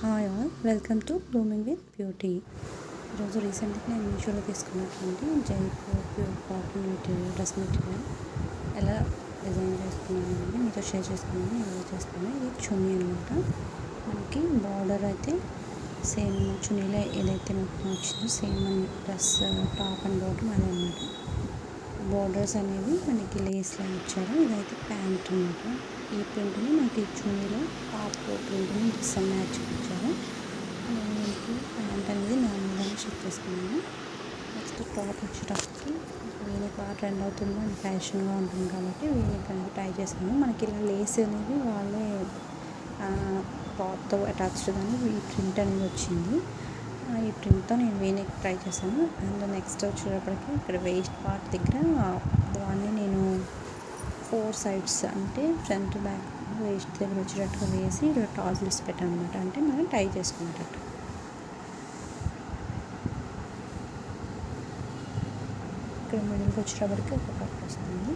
Hi all, welcome to blooming with beauty. ఈరోజు రీసెంట్గా నేను మీషోలో తీసుకున్నటువంటి Jaipur pure cotton material dress material ఎలా డిజైన్ చేసుకున్నాను అనేది మీతో షేర్ చేసుకున్నాను. ఎలా చేస్తాను, ఇది చున్నీ అనమాట. మనకి బార్డర్ అయితే సేమ్ చున్నీలో ఏదైతే మనకు వచ్చిందో సేమ్ మన డ్రెస్ టాప్ అండ్ బాటమ్ అదే అనమాట. బోర్డర్స్ అనేవి మనకి లేస్లో ఇచ్చారు. ఇదైతే ప్యాంట్ అనమాట. ఈ ప్రింట్ని మనకి చున్నీలో టాప్ ప్రింట్ని డిజైన్ మ్యాచ్ ఇచ్చారు. నేను దీనికి ప్యాంట్ అనేది నార్మల్గానే స్టిచ్ చేసుకున్నాను. నెక్స్ట్ టాప్ వచ్చేటప్పటికి వీనెక్ బాగా ట్రెండ్ అవుతుంది అండ్ ఫ్యాషన్గా ఉంటుంది కాబట్టి వీనెక్ అనేది ట్రై చేశాను. మనకి ఇలా లేస్ అనేది వాళ్ళే క్లాత్తో అటాచ్డ్ కానీ ఈ ప్రింట్ అనేది వచ్చింది. ఈ ప్రింట్తో నేను వీనెక్ ట్రై చేశాను. అండ్ నెక్స్ట్ వచ్చేటప్పటికి ఇక్కడ వేస్ట్ పార్ట్ దగ్గర దాన్ని నేను 4 సైడ్స్ అంటే ఫ్రంట్ బ్యాక్ వేస్ట్ దగ్గర వచ్చేటట్టుగా వేసి ఇలా టాజిల్స్ పెట్టాను అనమాట. అంటే మనం టై చేసుకునేటట్టు. ఇక్కడ మిడిల్కి వచ్చేటప్పటికి ఒక కట్ వస్తుంది.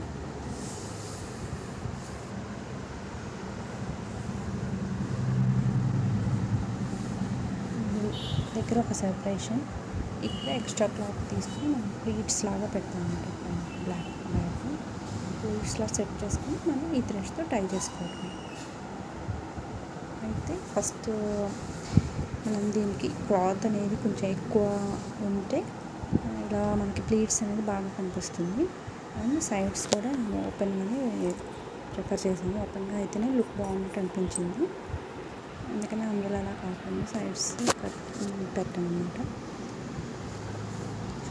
దగ్గర ఒక సెపరేషన్, ఇక్కడ ఎక్స్ట్రా క్లాత్ తీసుకుని మనం ప్లీట్స్ లాగా పెడతాం అన్నమాట. బ్లాక్ ప్లీట్స్లా సెట్ చేసుకుని మనం ఈ థ్రెడ్స్తో టై చేసుకోవటం. అయితే ఫస్ట్ మనం దీనికి క్లాత్ అనేది కొంచెం ఎక్కువ ఉంటే ఇలా మనకి ప్లీట్స్ అనేది బాగా కనిపిస్తుంది. అండ్ సైడ్స్ కూడా నేను ఓపెన్గానే ప్రిఫర్ చేశాను. ఓపెన్గా అయితేనే లుక్ బాగున్నట్టు అనిపించింది. అందుకని అందులో అలా కాకుండా సైడ్స్ పెట్టాను అనమాట.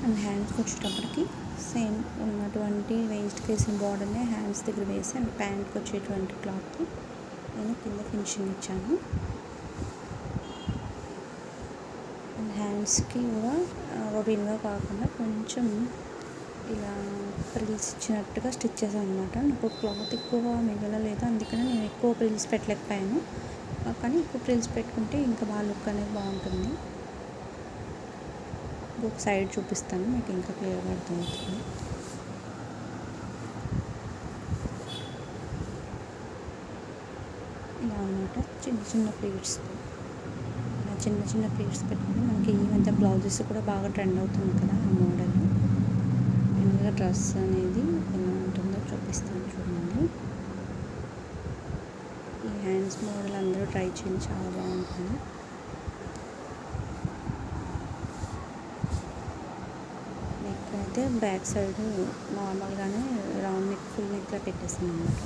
అండ్ హ్యాండ్స్కి వచ్చేటప్పటికి సేమ్ ఉన్నటువంటి వేస్ట్కి వేసిన బార్డర్నే హ్యాండ్స్ దగ్గర వేసి అండ్ ప్యాంట్కి వచ్చేటువంటి క్లాత్ నేను కింద ఫినిషింగ్ ఇచ్చాను. అండ్ హ్యాండ్స్కి కూడా రొటీన్గా కాకుండా కొంచెం ఇలా ప్రిల్స్ ఇచ్చినట్టుగా స్టిచ్ చేశాను అనమాట. నాకు క్లాత్ ఎక్కువ మిగలలేదు, అందుకని నేను ఎక్కువ ప్రిల్స్ పెట్టలేకపోయాను. కానీ ఎక్కువ ప్రిల్స్ పెట్టుకుంటే ఇంకా బాగా లుక్ అనేది బాగుంటుంది. ఒక సైడ్ చూపిస్తాను, మీకు ఇంకా క్లియర్గా అర్థమవుతుంది. ఇలా అనమాట. చిన్న చిన్న ప్లేట్స్తో ఇలా చిన్న చిన్న ప్లేట్స్ పెట్టుకుని మనకి ఈ మధ్య బ్లౌజెస్ కూడా బాగా ట్రెండ్ అవుతుంది కదా ఆ మోడల్. ఇంకా డ్రెస్ అనేది ఎలా ఉంటుందో చూపిస్తాను చూడండి. ఈ హ్యాండ్స్ మోడల్ అందరూ ట్రై చేయండి, చాలా బాగుంటుంది. నెక్ అయితే బ్యాక్ సైడ్ నార్మల్గానే రౌండ్ నెక్ ఫుల్ నెక్లా పెట్టేసాను అనమాట.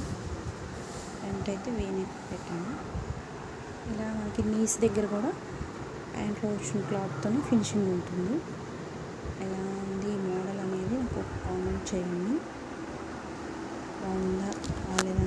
ఫ్రంట్ అయితే వీ నెక్ పెట్టాను. ఇలా మనకి నీస్ దగ్గర కూడా ప్యాంట్లో వచ్చిన క్లాత్తో ఫినిషింగ్ ఉంటుంది. ఎలా ఉంది ఈ మోడల్ అనేది నాకు కామెంట్ చేయండి. బాగుందా బాగాలేదా